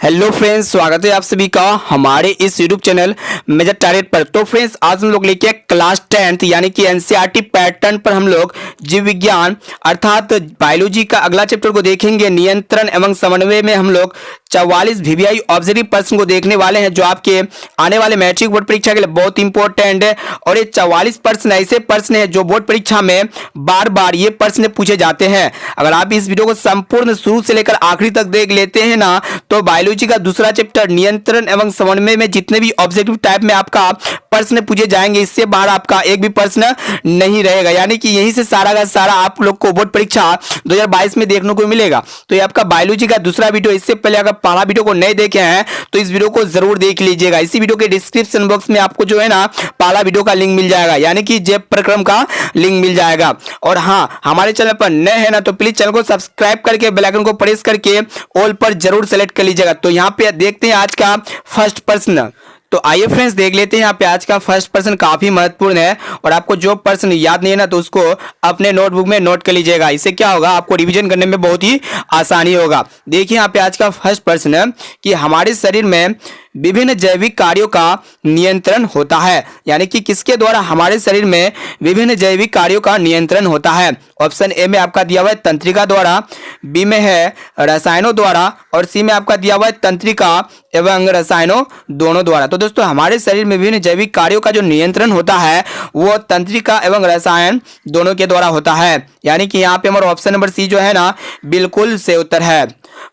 Hello friends, स्वागत है आप सभी का हमारे इस यूट्यूब चैनल मेजर टारगेट पर। तो फ्रेंड्स, आज हम लोग लेके आए क्लास 10th यानी कि एनसीईआरटी पैटर्न पर हम लोग जीव विज्ञान अर्थात बायोलॉजी का अगला चैप्टर को देखेंगे। नियंत्रण एवं समन्वय में हम लोग 44 वीवीआई ऑब्जेक्टिव प्रश्न को देखने वाले हैं, जो आपके आने वाले मैट्रिक बोर्ड परीक्षा के लिए बहुत इंपॉर्टेंट है। और ये 44 प्रश्न ऐसे प्रश्न है जो बोर्ड परीक्षा में बार बार ये प्रश्न पूछे जाते हैं। अगर आप इस वीडियो को संपूर्ण शुरू से लेकर आखिरी तक देख लेते हैं ना, तो बायोलॉजी का दूसरा चैप्टर नियंत्रण एवं समन्वय में जितने भी ऑब्जेक्टिव टाइप में आपका प्रश्न पूछे जाएंगे, इससे बाहर आपका एक भी प्रश्न नहीं रहेगा। यानी कि यहीं से सारा का सारा आप लोग को बोर्ड परीक्षा 2022 में देखने को मिलेगा। तो ये आपका बायोलॉजी का दूसरा वीडियो। इससे पहले अगर पहला वीडियो को नहीं देखे हैं तो इस वीडियो को जरूर देख लीजिएगा। इसी वीडियो के डिस्क्रिप्शन बॉक्स में आपको जो है ना पहला वीडियो का लिंक मिल जाएगा, यानी कि जैव प्रक्रम का लिंक मिल जाएगा। और हाँ, हमारे चैनल पर नए हैं ना, तो प्लीज चैनल को सब्सक्राइब करके बेल आइकन को प्रेस करके ऑल पर जरूर सेलेक्ट कर लीजिएगा। तो यहाँ पे देखते हैं आज का फर्स्ट प्रश्न। तो आइए फ्रेंड्स देख लेते हैं यहाँ पे आज का फर्स्ट प्रश्न। काफी महत्वपूर्ण है और आपको जो प्रश्न याद नहीं है ना, तो उसको अपने नोटबुक में नोट कर लीजिएगा। इससे क्या होगा, आपको रिवीजन करने में बहुत ही आसानी होगा। देखिए यहाँ पे आज का फर्स्ट प्रश्न कि हमारे शरीर में विभिन्न जैविक कार्यों का नियंत्रण होता है। यानी कि किसके द्वारा हमारे शरीर में विभिन्न जैविक कार्यों का नियंत्रण होता है। ऑप्शन ए में आपका दिया हुआ है तंत्रिका द्वारा, बी में है रसायनों द्वारा, और सी में आपका दिया हुआ है तंत्रिका एवं रसायनों दोनों द्वारा। तो दोस्तों, हमारे शरीर में विभिन्न जैविक कार्यों का जो नियंत्रण होता है वो तंत्रिका एवं रसायन दोनों के द्वारा होता है। यानी कि यहाँ पे हमारा ऑप्शन नंबर सी जो है ना, बिल्कुल सही उत्तर है।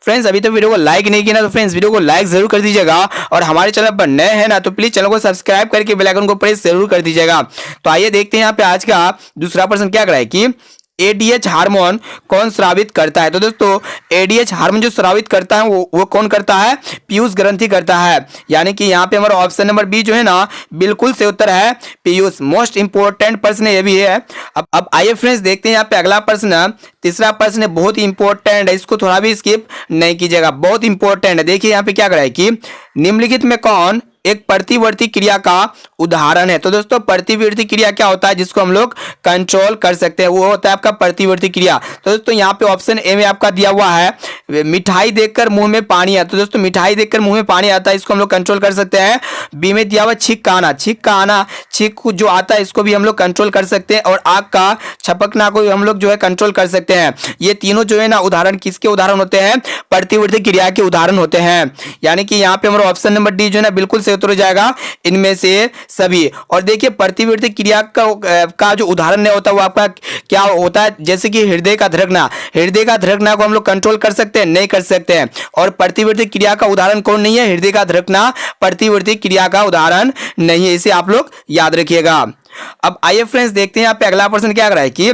फ्रेंड्स, अभी तो वीडियो को लाइक नहीं किया ना, तो फ्रेंड्स वीडियो को लाइक जरूर कर दीजिएगा। और हमारे चैनल पर नए हैं ना, तो प्लीज चैनल को सब्सक्राइब करके बेल आइकन को प्रेस जरूर कर दीजिएगा। तो आइए देखते हैं यहाँ पे आज का दूसरा प्रश्न क्या कर रहा है कि एडीएच हार्मोन कौन स्रावित करता है। तो दोस्तों, एडीएच हार्मोन जो स्रावित करता है वो कौन करता है, पीयूष ग्रंथि करता है। यानी कि यहाँ पे हमारा ऑप्शन नंबर बी जो है ना, बिल्कुल सही उत्तर है, पीयूष। मोस्ट इंपोर्टेंट प्रश्न ये भी है। अब आइए फ्रेंड्स देखते हैं यहाँ पे अगला प्रश्न। तीसरा प्रश्न बहुत ही इंपॉर्टेंट है, इसको थोड़ा भी स्किप नहीं कीजिएगा, बहुत इंपॉर्टेंट है। देखिए यहाँ पे क्या कर रहा है कि निम्नलिखित में कौन एक प्रतिवर्ती क्रिया का उदाहरण है। तो दोस्तों, प्रतिवर्ती क्रिया क्या होता है जिसको हम लोग कंट्रोल कर सकते हैं, वो होता है आपका प्रतिवर्ती क्रिया। तो दोस्तों, यहाँ पे ऑप्शन ए में आपका दिया हुआ है मिठाई देखकर मुंह में पानी आता। तो दोस्तों, मिठाई देखकर मुंह में पानी आता है, इसको हम लोग कंट्रोल कर सकते हैं। बी में दिया हुआ छींक का आना, छींक जो आता है इसको भी हम लोग कंट्रोल कर सकते हैं। और आग का छपकना को हम लोग जो है कंट्रोल कर सकते हैं। ये तीनों जो है ना उदाहरण किसके उदाहरण होते हैं, प्रतिवर्ती क्रिया के उदाहरण होते हैं। यानी कि यहाँ पे हमारा ऑप्शन नंबर डी जो है ना, बिल्कुल सही उत्तर हो जाएगा इनमें से सभी। और देखिए, प्रतिवर्ती क्रिया का जो उदाहरण है होता है वो आपका क्या होता है, जैसे कि हृदय का धड़कना को हम लोग कंट्रोल कर सकते हैं, नहीं कर सकते हैं। और प्रतिवर्ती क्रिया का उदाहरण कौन नहीं है, हृदय का धड़कना प्रतिवर्ती क्रिया का उदाहरण नहीं है, इसे आप लोग याद रखिएगा। अब आइए फ्रेंड्स देखते हैं यहाँ पे अगला प्रश्न क्या कर रहा है कि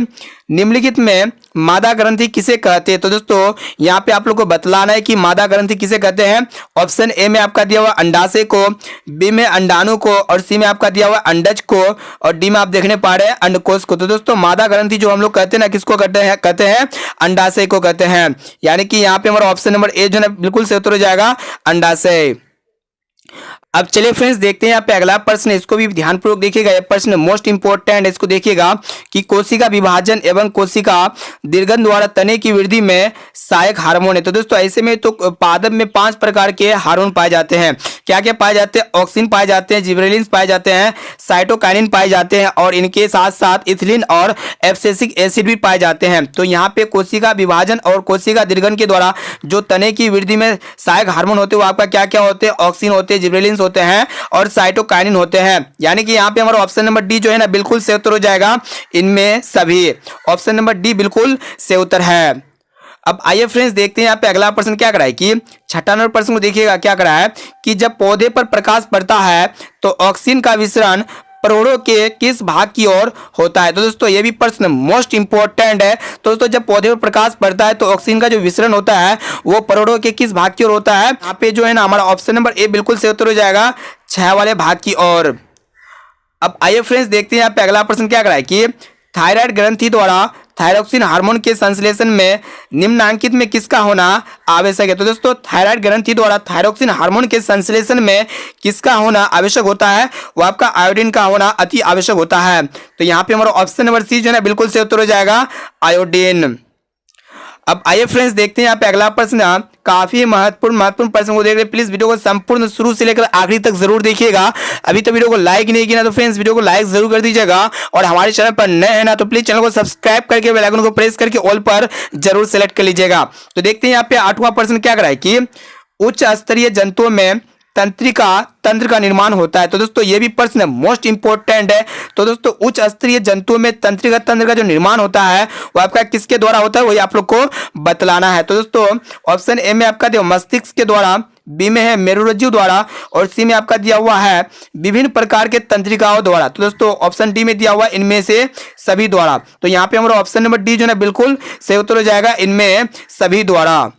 निम्नलिखित में मादा ग्रंथि किसे कहते हैं। तो दोस्तों, यहाँ पे आप लोग को बतलाना है कि मादा ग्रंथि किसे कहते हैं। ऑप्शन ए में आपका दिया हुआ अंडाशय को, बी में अंडाणु को, और सी में आपका दिया हुआ अंडज को, और डी में आप देखने पा रहे हैं अंडकोश को। तो दोस्तों, मादा ग्रंथि जो हम लोग कहते हैं ना, किसको कहते हैं अंडाशय को कहते हैं। यानी कि यहाँ पे हमारा ऑप्शन नंबर ए जो है बिल्कुल सही उत्तर हो जाएगा, अंडाशय। अब चलिए फ्रेंड्स देखते हैं यहाँ पे अगला प्रश्न, इसको भी ध्यानपूर्वक देखिएगा। यह प्रश्न मोस्ट इंपोर्टेंट है, इसको देखिएगा कि कोशिका विभाजन एवं कोशिका दीर्घन द्वारा तने की वृद्धि में सहायक हार्मोन है। तो दोस्तों, ऐसे में तो पादप में 5 प्रकार के हार्मोन पाए जाते हैं। क्या क्या पाए जाते हैं, ऑक्सिन पाए जाते हैं, जिबरेलिन पाए जाते हैं, साइटोकाइनिन पाए जाते हैं, और इनके साथ साथ इथिलीन और एब्सिसिक एसिड भी पाए जाते हैं। तो यहाँ पे कोशिका विभाजन और कोशिका दीर्घन के द्वारा जो तने की वृद्धि में सहायक हार्मोन होते हैं वो आपका क्या क्या होते हैं, ऑक्सिन होते हैं, जिबरेलिन होते हैं, और साइटोकाइनिन होते हैं। यानी कि यहाँ पे हमारा ऑप्शन नंबर डी जो है ना, बिल्कुल सही उत्तर हो जाएगा इनमें सभी। ऑप्शन नंबर डी बिल्कुल सही उत्तर है। अब आइए फ्रेंड्स देखते हैं यहाँ पे अगला प्रश्न क्या करा है कि छठा नंबर प्रश्न को देखिएगा क्या करा है कि जब पौधे पर प्रकाश पड़ता है तो ऑक्सीजन का विसरण परोड़ों के किस भाग की ओर होता है। तो दोस्तों, ये भी प्रश्न मोस्ट इंपॉर्टेंट है। तो दोस्तों, जब पौधे पर प्रकाश पड़ता है तो ऑक्सीजन का जो विसरण होता है वो परोड़ों के किस भाग की ओर होता है। यहाँ पे जो है ना हमारा ऑप्शन नंबर ए बिल्कुल सही उत्तर हो जाएगा, छह वाले भाग की ओर। अब आइए फ्रेंड्स देखते हैं यहाँ पे अगला प्रश्न क्या करा है कि थायराइड ग्रंथि द्वारा थायरोक्सिन हार्मोन के संश्लेषण में निम्नांकित में किसका होना आवश्यक है। तो दोस्तों, थायराइड ग्रंथि द्वारा थायरोक्सिन हार्मोन के संश्लेषण में किसका होना आवश्यक होता है, वो आपका आयोडीन का होना अति आवश्यक होता है। तो यहाँ पे हमारा ऑप्शन नंबर सी जो है ना बिल्कुल सही उत्तर हो जाएगा, आयोडीन। अब आइए फ्रेंड्स देखते हैं यहाँ पे अगला प्रश्न, काफी महत्वपूर्ण प्रश्न को देख रहे हैं। प्लीज वीडियो को संपूर्ण शुरू से लेकर आखिरी तक जरूर देखिएगा। अभी तो वीडियो को लाइक नहीं किया ना तो फ्रेंड्स वीडियो को लाइक जरूर कर दीजिएगा, और हमारे चैनल पर नए हैं ना तो प्लीज चैनल को सब्सक्राइब करके बेल आइकन को प्रेस करके ऑल पर जरूर सेलेक्ट कर लीजिएगा। तो देखते हैं यहाँ पे 8वां प्रश्न क्या कराए कि उच्च स्तरीय जंतुओं में तंत्र का निर्माण होता है। तो दोस्तों ये भी प्रश्न मोस्ट इंपोर्टेंट है। तो दोस्तों उच्च स्तरीय जंतुओं में तंत्र का जो निर्माण होता है वो आपका किसके द्वारा होता है, वही आप लोग को बतलाना है। तो दोस्तों ऑप्शन ए में आपका दिया मस्तिष्क के द्वारा, बी में है मेरुरज्जु द्वारा, और सी में आपका दिया हुआ है विभिन्न प्रकार के तंत्रिकाओं द्वारा। तो दोस्तों ऑप्शन डी में दिया हुआ इनमें से सभी द्वारा। तो यहाँ पे हमारा ऑप्शन नंबर डी जो है बिल्कुल सही उत्तर हो जाएगा, इनमें सभी द्वारा।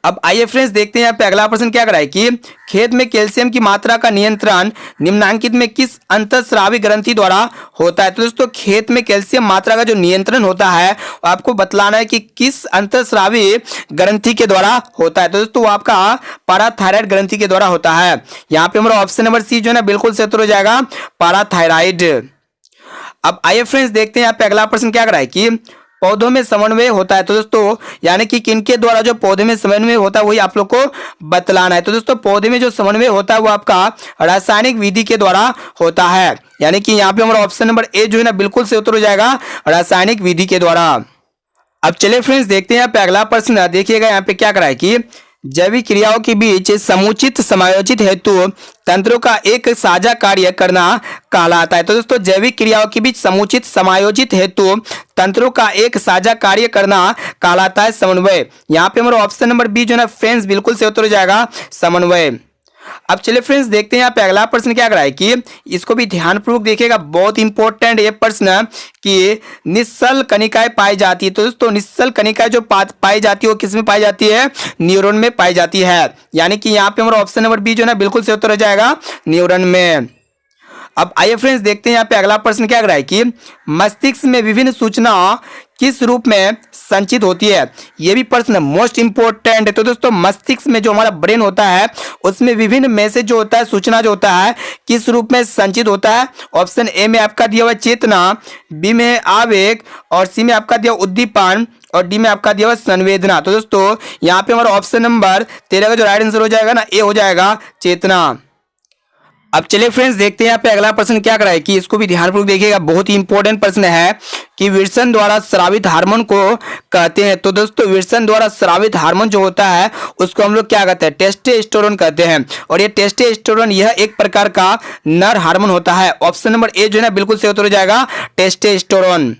अब आइए फ्रेंड्स देखते हैं यहाँ पे अगला प्रश्न क्या कराए कि खेत में कैल्शियम की मात्रा का नियंत्रण निम्नांकित में किस अंतःस्रावी ग्रंथि द्वारा होता है। तो दोस्तों खेत में कैल्शियम मात्रा का जो नियंत्रण होता है आपको बतलाना है कि किस अंतःस्रावी ग्रंथि के द्वारा होता है। तो दोस्तों वो आपका पैराथायराइड ग्रंथि के द्वारा होता है। यहाँ पे हमारा ऑप्शन नंबर सी जो है ना बिल्कुल सही उत्तर हो जाएगा, पैराथायराइड। अब आइए फ्रेंड्स देखते हैं यहाँ पे अगला प्रश्न क्या कराए कि पौधों में समन्वय होता है। तो दोस्तों यानी कि किनके द्वारा जो पौधे में समन्वय होता है वही आप लोग को बतलाना है। तो दोस्तों पौधे में जो समन्वय होता है वो आपका रासायनिक विधि के द्वारा होता है, यानी कि यहाँ पे हमारा ऑप्शन नंबर ए जो है ना बिल्कुल से उत्तर हो जाएगा, रासायनिक विधि के द्वारा। अब चलिए फ्रेंड्स देखते हैं यहाँ पे अगला प्रश्न, देखिएगा यहाँ पे क्या कराए कि जैविक क्रियाओं के बीच समुचित समायोजित हेतु तंत्रों का एक साझा कार्य करना कहलाता है। तो दोस्तों जैविक क्रियाओं के बीच समुचित समायोजित हेतु तंत्रों का एक साझा कार्य करना कहलाता है समन्वय। यहाँ पे हमारा ऑप्शन नंबर बी जो है ना फ्रेंड्स बिल्कुल से उत्तर हो जाएगा, समन्वय। अब चलिए फ्रेंड्स देखते हैं यहाँ पे अगला प्रश्न क्या कराए कि इसको भी ध्यानपूर्वक देखिएगा, बहुत इंपॉर्टेंट ये प्रश्न कि निश्चल कणिकाएं पाई जाती है। तो दोस्तों निश्चल कणिकाएं जो पाई जाती है वो किस में पाई जाती है, न्यूरॉन में पाई जाती है, यानी कि यहाँ पे हमारा ऑप्शन नंबर बी जो है ना बिल्कुल से उत्तर हो जाएगा, न्यूरॉन में। अब आइए फ्रेंड्स देखते हैं यहाँ पे अगला प्रश्न क्या कराए कि मस्तिष्क में विभिन्न सूचना किस रूप में संचित होती है। यह भी प्रश्न मोस्ट इंपोर्टेंट है। तो दोस्तों मस्तिष्क में जो हमारा ब्रेन होता है उसमें विभिन्न मैसेज जो होता है, सूचना जो होता है किस रूप में संचित होता है। ऑप्शन ए में आपका दिया हुआ चेतना, बी में आवेग, और सी में आपका दिया उद्दीपन, और डी में आपका दिया हुआ संवेदना। तो दोस्तों यहाँ पे हमारा ऑप्शन नंबर 13 का जो राइट आंसर हो जाएगा ना, ए हो जाएगा, चेतना। अब चलिए फ्रेंड्स देखते हैं यहाँ पे अगला प्रश्न क्या कराए कि इसको भी ध्यानपूर्वक देखिएगा, बहुत ही इंपॉर्टेंट प्रश्न है कि विल्सन द्वारा स्रावित हार्मोन को कहते हैं। तो दोस्तों विल्सन द्वारा स्रावित हार्मोन जो होता है उसको हम लोग क्या कहते हैं, टेस्टोस्टेरोन कहते हैं। और ये टेस्टोस्टेरोन यह एक प्रकार का नर हार्मोन होता है। ऑप्शन नंबर ए जो है ना बिल्कुल सही उत्तर हो जाएगा, टेस्टोस्टेरोन।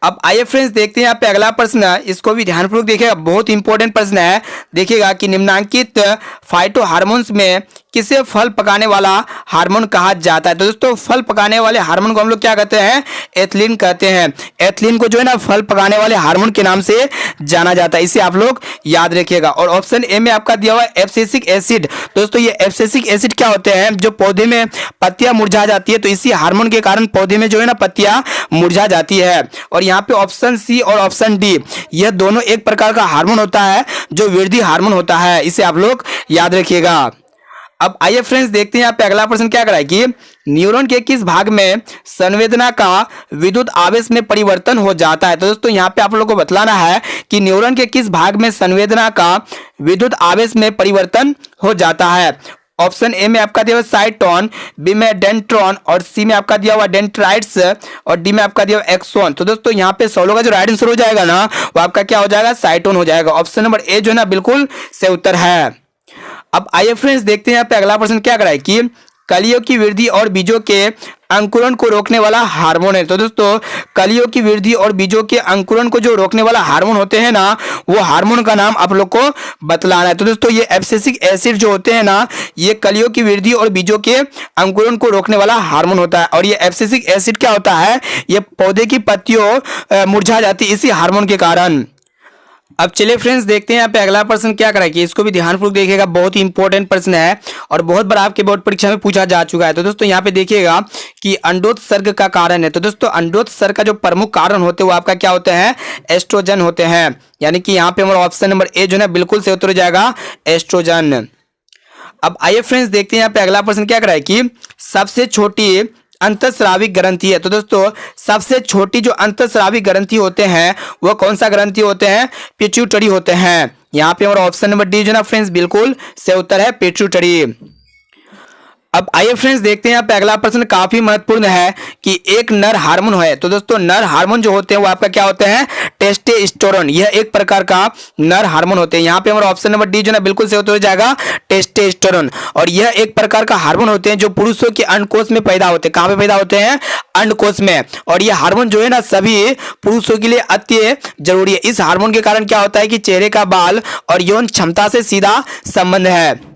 अब आइए फ्रेंड्स देखते हैं यहाँ पे अगला प्रश्न, इसको भी ध्यानपूर्वक देखिएगा, बहुत इंपॉर्टेंट प्रश्न है। देखिएगा कि निम्नांकित फाइटो हार्मोन्स में किसे फल पकाने वाला हार्मोन कहा जाता है। तो दोस्तों फल पकाने वाले हार्मोन को हम लोग क्या कहते हैं, एथिलीन कहते हैं। एथिलीन को जो है ना फल पकाने वाले हार्मोन के नाम से जाना जाता है, इसे आप लोग याद रखिएगा। और ऑप्शन ए में आपका दिया हुआ एब्सिसिक एसिड। दोस्तों ये एब्सिसिक एसिड क्या होते हैं, जो पौधे में पत्तियां मुरझा जाती है तो इसी हार्मोन के कारण पौधे में जो है ना पत्तियां मुरझा जाती है। और यहाँ पे ऑप्शन सी और ऑप्शन डी यह दोनों एक प्रकार का हार्मोन होता है जो वृद्धि हार्मोन होता है, इसे आप लोग याद रखिएगा। अब आइए फ्रेंड्स देखते हैं यहाँ पे अगला प्रश्न क्या कराए कि न्यूरॉन के किस भाग में संवेदना का विद्युत आवेश में परिवर्तन हो जाता है। तो दोस्तों यहाँ पे आप लोगों को बतलाना है कि न्यूरॉन के किस भाग में संवेदना का विद्युत आवेश में परिवर्तन हो जाता है। ऑप्शन ए में आपका दिया हुआ साइटोन, बी में डेंट्रॉन, और सी में आपका दिया हुआ डेंड्राइट्स, और डी में आपका दिया हुआ एक्सोन। तो दोस्तों यहाँ पे 16 का जो राइट आंसर हो जाएगा ना वो आपका क्या हो जाएगा, साइटोन हो जाएगा। ऑप्शन नंबर ए जो है ना बिल्कुल सही उत्तर है। अब आइए फ्रेंड्स देखते हैं यहाँ पे अगला प्रश्न क्या कराए कि कलियों की वृद्धि और बीजों के अंकुरण को रोकने वाला हार्मोन है। तो दोस्तों कलियों की वृद्धि और बीजों के अंकुरण को जो रोकने वाला हार्मोन होते हैं ना वो हार्मोन का नाम आप लोग को बतलाना है। तो दोस्तों ये एब्सिसिक एसिड जो होते हैं ना ये कलियों की वृद्धि और बीजों के अंकुरण को रोकने वाला हार्मोन होता है। और ये एब्सिसिक एसिड क्या होता है, ये पौधे की पत्तियों मुरझा जाती है इसी हार्मोन के कारण। अब चलिए फ्रेंड्स देखते हैं यहाँ पे अगला प्रश्न क्या कराए कि इसको भी ध्यानपूर्वक देखिएगा, बहुत ही इंपॉर्टेंट प्रश्न है और बहुत बार आपके बोर्ड परीक्षा में पूछा जा चुका है। तो दोस्तों यहाँ पे देखिएगा कि अंडोत्सर्ग का कारण है। तो दोस्तों अंडोत्सर्ग का जो प्रमुख कारण होते हैं वो आपका क्या होते हैं, एस्ट्रोजन होते हैं। यानी कि यहाँ पे हमारा ऑप्शन नंबर ए जो है बिल्कुल से उत्तर हो जाएगा, एस्ट्रोजन। अब आइए फ्रेंड्स देखते हैं यहाँ पे अगला प्रश्न क्या कराए कि सबसे छोटी अंतःस्रावी ग्रंथि है। तो दोस्तों सबसे छोटी जो अंतःस्रावी ग्रंथि होते हैं वो कौन सा ग्रंथि होते हैं? पिट्यूटरी होते हैं। यहाँ पे हमारा ऑप्शन नंबर डी जो ना फ्रेंड्स बिल्कुल सही उत्तर है, पिट्यूटरी। अब आइए फ्रेंड्स देखते हैं यहाँ पे अगला प्रश्न, काफी महत्वपूर्ण है कि एक नर हार्मोन है। तो दोस्तों नर हार्मोन जो होते हैं वो आपका क्या होते हैं? टेस्टोस्टेरोन। यह एक प्रकार का नर हार्मोन होते हैं। यहाँ पे हमारा ऑप्शन नंबर डी जो ना बिल्कुल सही उत्तर हो जाएगा, टेस्टोस्टेरोन। और यह एक प्रकार का हार्मोन होते हैं जो पुरुषों के अंडकोश में पैदा होते हैं। कहाँ पे पैदा होते हैं? अंडकोश में। और यह हार्मोन जो है ना सभी पुरुषों के लिए अति जरूरी है। इस हार्मोन के कारण क्या होता है कि चेहरे का बाल और यौन क्षमता से सीधा संबंध है।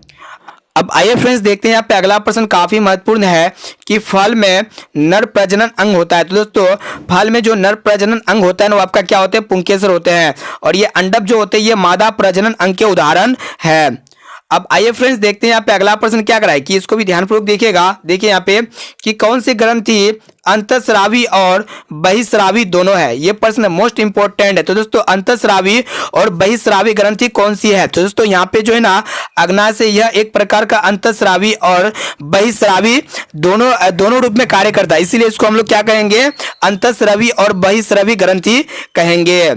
अब आइए फ्रेंड्स देखते हैं यहाँ पे अगला प्रश्न, काफी महत्वपूर्ण है कि फल में नर प्रजनन अंग होता है। तो दोस्तों फल में जो नर प्रजनन अंग होता है ना वो आपका क्या होते हैं? पुंकेसर होते हैं। और ये अंडक जो होते हैं ये मादा प्रजनन अंग के उदाहरण है। अब आइए फ्रेंड्स देखते हैं यहाँ पे अगला प्रश्न क्या कराए कि इसको भी ध्यानपूर्वक देखिएगा। देखिए यहाँ पे कि कौन सी ग्रंथि अंतःस्रावी और बहिस्रावी दोनों है। ये प्रश्न मोस्ट इंपॉर्टेंट है। तो दोस्तों अंतःस्रावी और बहिस्रावी ग्रंथि कौन सी है? तो दोस्तों यहाँ पे जो है ना अग्नाशय यह एक प्रकार का अंतःस्रावी और बहिस्रावी दोनों रूप में कार्य करता है, इसीलिए इसको हम लोग क्या कहेंगे? अंतःस्रावी और बहिस्रावी ग्रंथि कहेंगे।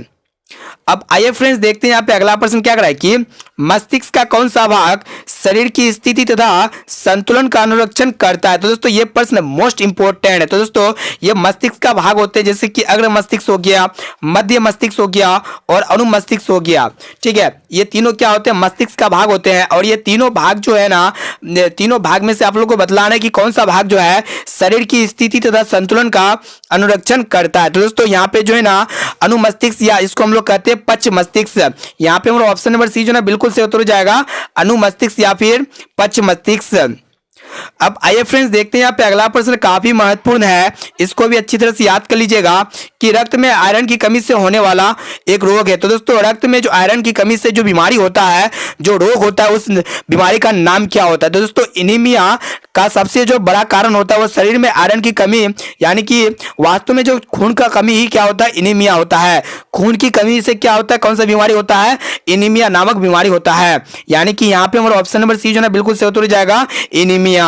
अब आइए फ्रेंड्स देखते हैं यहाँ पे अगला प्रश्न क्या कराए कि मस्तिष्क का कौन सा भाग शरीर की स्थिति तथा संतुलन का अनुरक्षण करता है। तो दोस्तों ये प्रश्न मोस्ट इंपॉर्टेंट है। तो दोस्तों ये मस्तिष्क का भाग होते हैं जैसे कि अग्र मस्तिष्क हो गया, मध्य मस्तिष्क हो गया और अनुमस्तिष्क हो गया। ठीक है, ये तीनों क्या होते हैं? मस्तिष्क का भाग होते हैं। और ये तीनों भाग जो है ना, तीनों भाग में से आप लोगों को बतलाना है कि कौन सा भाग जो है शरीर की स्थिति तथा संतुलन का अनुरक्षण करता है। तो दोस्तों यहाँ पे जो है ना अनुमस्तिष्क या इसको हम लोग कहते हैं पश्च मस्तिष्क। यहाँ पे हमारा ऑप्शन नंबर सी जो ना बिल्कुल से उत्तर हो जाएगा, अनुमस्तिष्क या फिर पश्च मस्तिष्क। अब आइए फ्रेंड्स देखते हैं यहाँ पे अगला प्रश्न, काफी महत्वपूर्ण है, इसको भी अच्छी तरह से याद कर लीजिएगा कि रक्त में आयरन की कमी से होने वाला एक रोग है। तो दोस्तों रक्त में जो आयरन की कमी से जो बीमारी होता है, जो रोग होता है, उस बीमारी का नाम क्या होता है? तो दोस्तों एनीमिया का सबसे जो बड़ा कारण होता है वो शरीर में आयरन की कमी, यानी कि वास्तव में जो खून का कमी ही क्या होता है? एनीमिया होता है। खून की कमी से क्या होता है? कौन सा बीमारी होता है? एनीमिया नामक बीमारी होता है। यानी कि यहाँ पे हमारा ऑप्शन नंबर सी जो ना बिल्कुल सही उत्तर हो जाएगा, एनीमिया।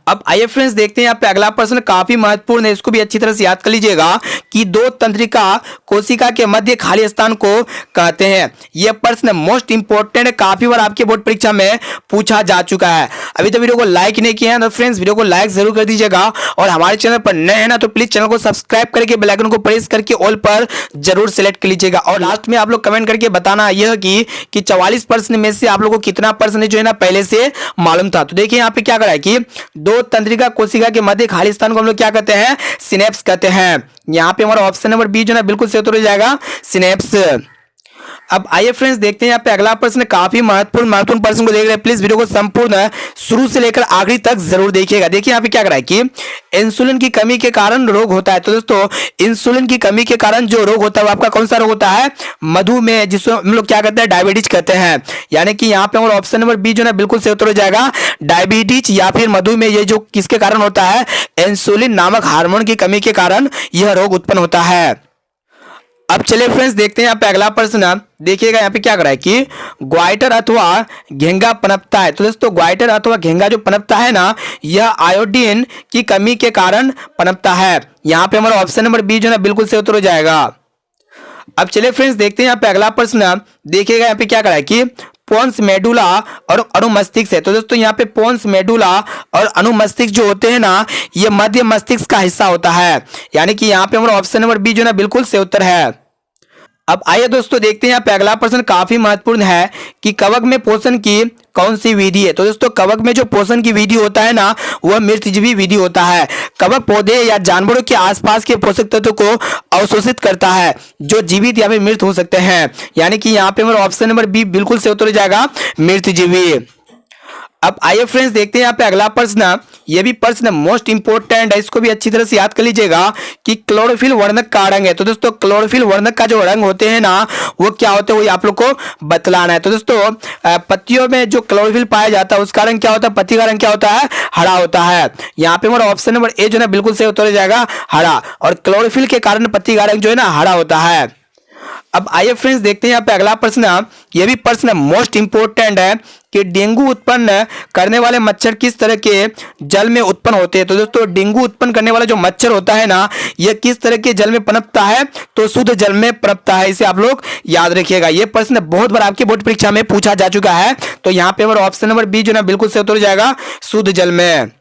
अब आइए फ्रेंड्स देखते हैं यहाँ पे अगला प्रश्न, काफी महत्वपूर्ण है, इसको भी अच्छी तरह से याद कर लीजिएगा कि दो तंत्रिका कोशिका के मध्य खाली स्थान को कहते हैं। यह प्रश्न मोस्ट इंपॉर्टेंट है, काफी बार आपके बोर्ड परीक्षा में पूछा जा चुका है। अभी तो वीडियो को लाइक नहीं किया है तो फ्रेंड्स वीडियो को लाइक जरूर कर दीजिएगा। और हमारे चैनल पर नए हैं ना तो प्लीज चैनल को सब्सक्राइब करके बेल आइकन को प्रेस करके ऑल पर जरूर सेलेक्ट कर लीजिएगा। और लास्ट में आप लोग कमेंट करके बताना यह कि 44 प्रश्न में से आप लोगों को कितना प्रश्न जो है ना पहले से मालूम था। तो देखिए यहाँ पे क्या करा है कि दो तंत्रिका कोशिका के मध्य खाली स्थान को हम लोग क्या कहते हैं? सिनेप्स कहते हैं। यहाँ पे हमारा ऑप्शन नंबर बी जो ना बिल्कुल सही उत्तर हो जाएगा, सिनेप्स। अब आइए फ्रेंड्स देखते हैं यहाँ पे अगला प्रश्न, काफी महत्वपूर्ण प्रश्न को देख रहे हैं, प्लीज वीडियो को संपूर्ण शुरू से लेकर आखिरी तक जरूर देखिएगा। देखिए यहाँ पे क्या करा है कि इंसुलिन की कमी के कारण रोग होता है। तो दोस्तों इंसुलिन की कमी के कारण जो रोग होता है वो आपका कौन सा रोग होता है? मधुमेह, जिसको हम लोग क्या कहते हैं? डायबिटीज कहते हैं। यानी कि यहाँ पे हमारा ऑप्शन नंबर बी जो ना बिल्कुल सही उत्तर हो जाएगा, डायबिटीज या फिर मधुमेह। ये जो किसके कारण होता है? इंसुलिन नामक हार्मोन की कमी के कारण यह रोग उत्पन्न होता है। अब चलिए फ्रेंड्स देखते हैं यहाँ पे अगला प्रश्न, देखिएगा यहाँ पे क्या करा है कि ग्वाइटर अथवा घेंगा पनपता है। तो दोस्तों ग्वाइटर अथवा घेंगा जो पनपता है ना, यह आयोडीन की कमी के कारण पनपता है। यहाँ पे हमारा ऑप्शन नंबर बी जो ना बिल्कुल सही उत्तर हो जाएगा। अब चलिए फ्रेंड्स देखते हैं यहाँ पे अगला प्रश्न, देखिएगा यहाँ पे क्या करा है कि पोन्स मेडुला और अनुमस्तिष्क है। तो दोस्तों यहाँ पे पोन्स मेडुला और अनुमस्तिष्क जो होते हैं ना, ये मध्य मस्तिष्क का हिस्सा होता है। यानी कि यहाँ पे हमारा ऑप्शन नंबर बी जो ना बिल्कुल सही उत्तर है। अब आइए दोस्तों देखते हैं यहाँ पे अगला प्रश्न, काफी महत्वपूर्ण है कि कवक में पोषण की कौन सी विधि है। तो दोस्तों कवक में जो पोषण की विधि होता है ना, वह मृतजीवी विधि होता है। कवक पौधे या जानवरों के आसपास के पोषक तत्वों को अवशोषित करता है जो जीवित या फिर मृत हो सकते हैं। यानी कि यहाँ पे हमारा ऑप्शन नंबर बी बिल्कुल सही उत्तर हो जाएगा, मृतजीवी। अब आइए फ्रेंड्स देखते हैं यहाँ पे अगला प्रश्न, ये भी प्रश्न मोस्ट इंपोर्टेंट है, इसको भी अच्छी तरह से याद कर लीजिएगा कि क्लोरोफिल वर्णक का रंग है। तो दोस्तों क्लोरोफिल वर्णक का जो रंग होते हैं ना, वो क्या होते हैं, वो आप लोग को बतलाना है। तो दोस्तों पत्तियों में जो क्लोरोफिल पाया जाता है उसका रंग क्या होता है? पत्ती का रंग क्या होता है? हरा होता है। यहाँ पे हमारा ऑप्शन नंबर ए जो है बिल्कुल सही उत्तर हो जाएगा, हरा। और क्लोरोफिल के कारण पत्ती का रंग जो है ना हरा होता है। अब आइए फ्रेंड्स देखते हैं यहाँ पे अगला प्रश्न। ये भी प्रश्न मोस्ट इंपोर्टेंट है कि डेंगू उत्पन्न करने वाले मच्छर किस तरह के जल में उत्पन्न होते हैं। तो दोस्तों डेंगू उत्पन्न करने वाला जो मच्छर होता है ना, यह किस तरह के जल में पनपता है, तो शुद्ध जल में पनपता है। इसे आप लोग याद रखिएगा। यह प्रश्न बहुत बार आपकी बोर्ड परीक्षा में पूछा जा चुका है। तो यहाँ पे हमारा ऑप्शन नंबर बी जो ना बिल्कुल सही उत्तर हो जाएगा, शुद्ध जल में।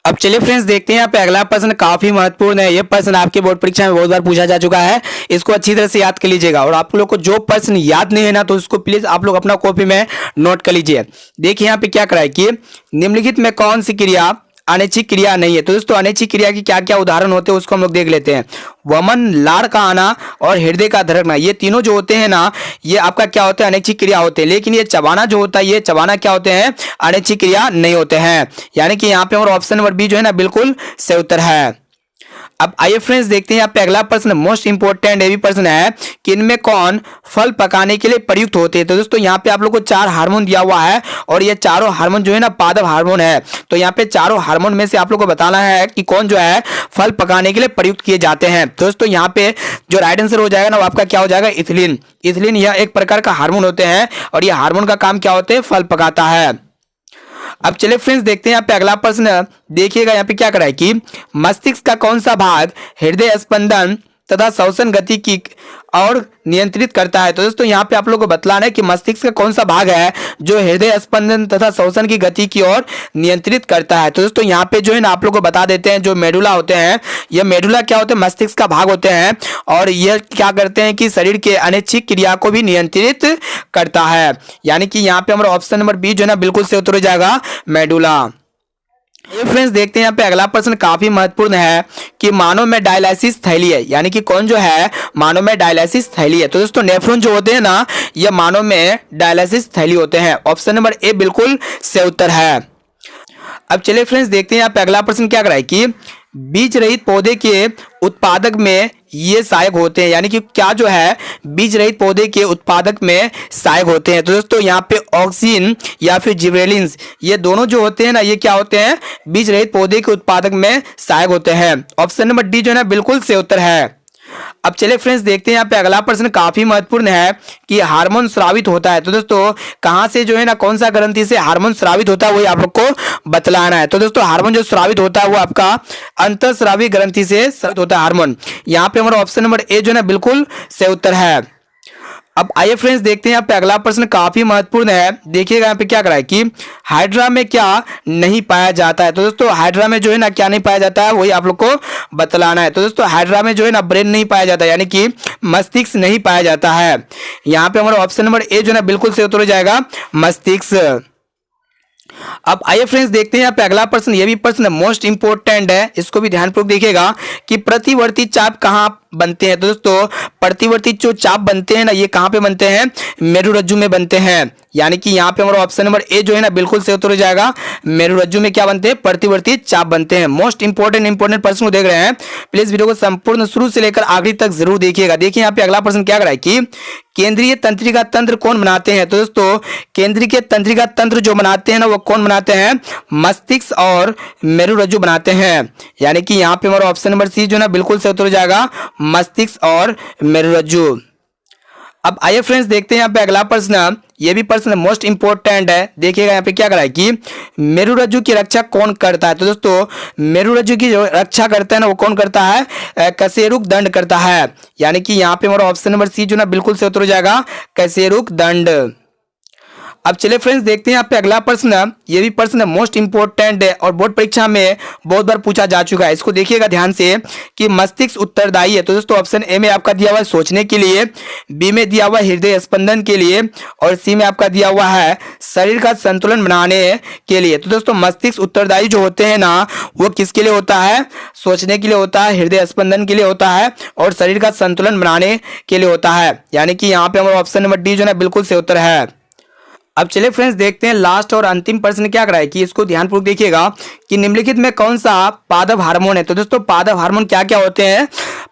अब चलिए फ्रेंड्स देखते हैं यहाँ पे अगला प्रश्न, काफी महत्वपूर्ण है। ये प्रश्न आपके बोर्ड परीक्षा में बहुत बार पूछा जा चुका है। इसको अच्छी तरह से याद कर लीजिएगा। और आप लोग को जो प्रश्न याद नहीं है ना, तो उसको प्लीज आप लोग अपना कॉपी में नोट कर लीजिए। देखिए यहाँ पे क्या करा है कि निम्नलिखित में कौन सी क्रिया अनैच्छिक क्रिया नहीं है। तो दोस्तों अनैच्छिक क्रिया की क्या क्या उदाहरण होते हैं उसको हम लोग देख लेते हैं। वमन, लाड़ का आना और हृदय का धड़कना, ये तीनों जो होते हैं ना, ये आपका क्या होते हैं, अनैच्छिक क्रिया होते हैं। लेकिन ये चबाना जो होता है, ये चबाना क्या होते हैं, अनैच्छिक क्रिया नहीं होते हैं। यानी कि यहाँ पे हमारा ऑप्शन नंबर बी जो है ना बिल्कुल सही उत्तर है। अब आइए फ्रेंड्स देखते हैं यहाँ पे अगला प्रश्न, मोस्ट इंपोर्टेंट ये भी प्रश्न है कि इनमें कौन फल पकाने के लिए प्रयुक्त होते हैं। तो दोस्तों यहाँ पे आप लोग को 4 हार्मोन दिया हुआ है और ये चारों हार्मोन जो है ना पादप हार्मोन है। तो यहाँ पे चारों हार्मोन में से आप लोग को बताना है कि कौन जो है फल पकाने के लिए प्रयुक्त किए जाते हैं। दोस्तों यहाँ पे जो राइट आंसर हो जाएगा ना, वो आपका क्या हो जाएगा, इथिलीन। इथिलीन यह एक प्रकार का हार्मोन होते हैं और यह हार्मोन का काम क्या होते हैं, फल पकाता है। अब चलिए फ्रेंड्स देखते हैं यहाँ पे अगला प्रश्न। देखिएगा यहाँ पे क्या करा है कि मस्तिष्क का कौन सा भाग हृदय स्पंदन तथा श्वसन गति की और नियंत्रित करता है। तो दोस्तों यहाँ पे आप लोगों को बतलाना है कि मस्तिष्क का कौन सा भाग है जो हृदय स्पंदन तथा श्वसन की गति की ओर नियंत्रित करता है। तो दोस्तों यहाँ पे जो है ना आप लोग को बता देते हैं, जो मेडुला होते हैं, ये मेडुला क्या होते हैं, मस्तिष्क का भाग होते हैं और ये क्या करते हैं कि शरीर के अनैच्छिक क्रिया को भी नियंत्रित करता है। यानी कि यहाँ पे हमारा ऑप्शन नंबर बी जो है ना बिल्कुल सही उत्तर हो जाएगा, मेडुला। ये फ्रेंड्स देखते हैं यहाँ पे अगला प्रश्न, काफी महत्वपूर्ण है कि मानव में डायलिसिस थैली है। यानी कि कौन जो है मानव में डायलिसिस थैली है। तो दोस्तों नेफ्रॉन जो होते हैं ना, ये मानव में डायलिसिस थैली होते हैं। ऑप्शन नंबर ए बिल्कुल सही उत्तर है। अब चलिए फ्रेंड्स देखते हैं यहाँ पे अगला प्रश्न क्या कराए कि बीज रहित पौधे के उत्पादक में ये सहायक होते हैं। यानी कि क्या जो है बीज रहित पौधे के उत्पादक में सहायक होते हैं। तो दोस्तों यहाँ पे ऑक्सीन या फिर जिबरेलिन्स, ये दोनों जो होते हैं ना, ये क्या होते हैं, बीज रहित पौधे के उत्पादक में सहायक होते हैं। ऑप्शन नंबर डी जो है ना बिल्कुल सही उत्तर है। अब चलिए फ्रेंड्स देखते हैं यहाँ पे अगला प्रश्न, काफी महत्वपूर्ण है कि हार्मोन स्रावित होता है। तो दोस्तों कहां से जो है ना, कौन सा ग्रंथि से हार्मोन स्रावित होता है, वही आप लोग को बतलाना है। तो दोस्तों हार्मोन जो स्रावित होता है वो आपका अंतःस्रावी ग्रंथि से स्रावित होता है हार्मोन। यहाँ पे हमारा ऑप्शन नंबर ए जो है ना बिल्कुल सही उत्तर है। अब आइए फ्रेंड्स देखते हैं यहाँ पे अगला प्रश्न, काफी महत्वपूर्ण है। देखिएगा यहाँ पे क्या करा है कि हाइड्रा में क्या नहीं पाया जाता है। तो दोस्तों हाइड्रा में जो है ना क्या नहीं पाया जाता है, वही आप लोग को बतलाना है। तो दोस्तों हाइड्रा में जो है ना ब्रेन नहीं पाया जाता, यानी कि मस्तिष्क नहीं पाया जाता है। यहाँ पे हमारा ऑप्शन नंबर ए जो है ना बिल्कुल सही उत्तर हो जाएगा, मस्तिष्क। अब आइए फ्रेंड्स देखते हैं यहाँ पे अगला प्रश्न, ये भी प्रश्न मोस्ट इंपोर्टेंट है, इसको भी ध्यानपूर्वक देखिएगा कि प्रतिवर्ती चाप कहाँ बनते हैं। तो दोस्तों प्रतिवर्ती जो चाप बनते हैं ना, ये कहाँ पे बनते हैं, मेरुरज्जु में बनते हैं। यानी कि यहाँ पे हमारा ऑप्शन नंबर ए जो है ना बिल्कुल सही उत्तर हो जाएगा, मेरुरज्जु में क्या बनते हैं, प्रतिवर्ती चाप बनते हैं। मोस्ट इंपोर्टेंट प्रश्न को देख रहे हैं, प्लीज वीडियो को संपूर्ण शुरू से लेकर आखिरी तक जरूर देखिएगा। देखिए यहाँ पे अगला प्रश्न क्या कर रहा है कि केंद्रीय तंत्रिका तंत्र कौन बनाते हैं। तो दोस्तों केंद्रीय तंत्रिका तंत्र जो बनाते हैं ना, वो कौन बनाते हैं, मस्तिष्क और मेरुरज्जु बनाते हैं। यानी कि यहाँ पे हमारा ऑप्शन नंबर सी जो है ना बिल्कुल सही उत्तर हो जाएगा, मस्तिष्क और मेरुरज्जु। अब आइए फ्रेंड्स देखते हैं यहाँ पे अगला प्रश्न, ये भी प्रश्न मोस्ट इंपोर्टेंट है। देखिएगा यहाँ पे क्या करा है कि मेरुरज्जु की रक्षा कौन करता है। तो दोस्तों मेरुरज्जु की जो रक्षा करता है ना, वो कौन करता है, कशेरुक दंड करता है। यानी कि यहाँ पे हमारा ऑप्शन नंबर सी जो ना बिल्कुल सही उत्तर हो जाएगा, कशेरुक दंड। अब चलिए फ्रेंड्स देखते हैं यहाँ पे अगला प्रश्न, ये भी प्रश्न मोस्ट इंपोर्टेंट है और बोर्ड परीक्षा में बहुत बार पूछा जा चुका है। इसको देखिएगा ध्यान से कि मस्तिष्क उत्तरदायी है। तो दोस्तों ऑप्शन ए में आपका दिया हुआ है सोचने के लिए, बी में दिया हुआ है हृदय स्पंदन के लिए और सी में आपका दिया हुआ है शरीर का संतुलन बनाने के लिए। तो दोस्तों मस्तिष्क उत्तरदायी जो होते हैं ना, वो किसके लिए होता है, सोचने के लिए होता है, हृदय स्पंदन के लिए होता है और शरीर का संतुलन बनाने के लिए होता है। यानी कि यहाँ पे हमारा ऑप्शन नंबर डी जो है बिल्कुल सही उत्तर है। अब चलिए फ्रेंड्स देखते हैं लास्ट और अंतिम प्रश्न क्या कराए कि इसको ध्यानपूर्वक देखिएगा कि निम्नलिखित में कौन सा पादप हार्मोन है। तो दोस्तों पादप हार्मोन क्या क्या होते हैं,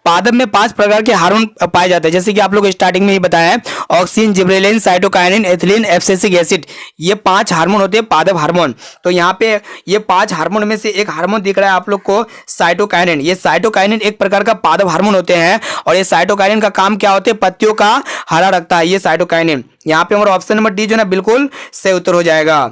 पादप में 5 प्रकार के हार्मोन पाए जाते हैं, जैसे कि आप लोग स्टार्टिंग में ही बताया, oxygen, gibberellin, cytokinin, ethylene, abscisic acid, ये 5 हार्मोन होते हैं पादप हार्मोन। तो यहाँ पे ये 5 हार्मोन में से एक हार्मोन दिख रहा है आप लोग को, साइटोकाइनिन। ये साइटोकाइनिन एक प्रकार का पादप हार्मोन होते हैं और ये साइटोकाइनिन का काम क्या होते हैं, पत्तियों का हरा रखता है ये साइटोकाइनिन। यहाँ पे हमारा ऑप्शन नंबर डी जो है ना बिल्कुल सही उत्तर हो जाएगा।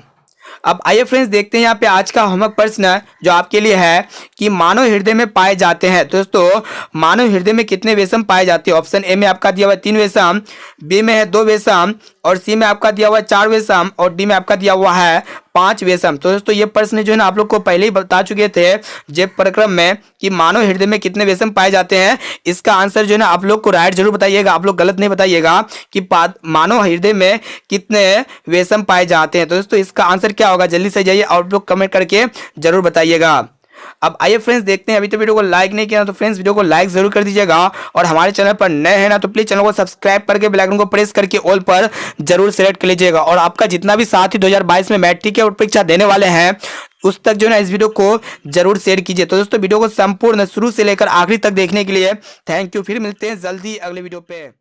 अब आइए फ्रेंड्स देखते हैं यहाँ पे आज का होमवर्क प्रश्न जो आपके लिए है कि मानव हृदय में पाए जाते हैं। तो दोस्तों मानव हृदय में कितने वेसम पाए जाते हैं? ऑप्शन ए में आपका दिया हुआ 3 वेसम, बी में है 2 वेसम और सी में आपका दिया हुआ है 4 वेसम और डी में आपका दिया हुआ है 5 वेसम। तो दोस्तों ये प्रश्न जो है ना आप लोग को पहले ही बता चुके थे जैव प्रक्रम में कि मानव हृदय में कितने वेसम पाए जाते हैं। इसका आंसर जो है ना आप लोग को राइट जरूर बताइएगा, आप लोग गलत नहीं बताइएगा कि मानव हृदय में कितने वेसम पाए जाते हैं। तो दोस्तों इसका आंसर क्या होगा, जल्दी से जाइए और आप लोग कमेंट करके जरूर बताइएगा। अब आइए फ्रेंड्स देखते हैं, अभी तो वीडियो को लाइक नहीं किया तो फ्रेंड्स वीडियो को लाइक जरूर कर दीजिएगा और हमारे चैनल पर नए हैं ना तो प्लीज चैनल को सब्सक्राइब करके बेल आइकन को प्रेस करके ऑल पर जरूर सेलेक्ट कर लीजिएगा। और आपका जितना भी साथी 2022 में मैट्रिक के परीक्षा देने वाले हैं उस तक जो है ना इस वीडियो को जरूर शेयर कीजिए। तो दोस्तों वीडियो को संपूर्ण शुरू से लेकर आखिरी तक देखने के लिए थैंक यू। फिर मिलते हैं जल्दी अगले वीडियो पे।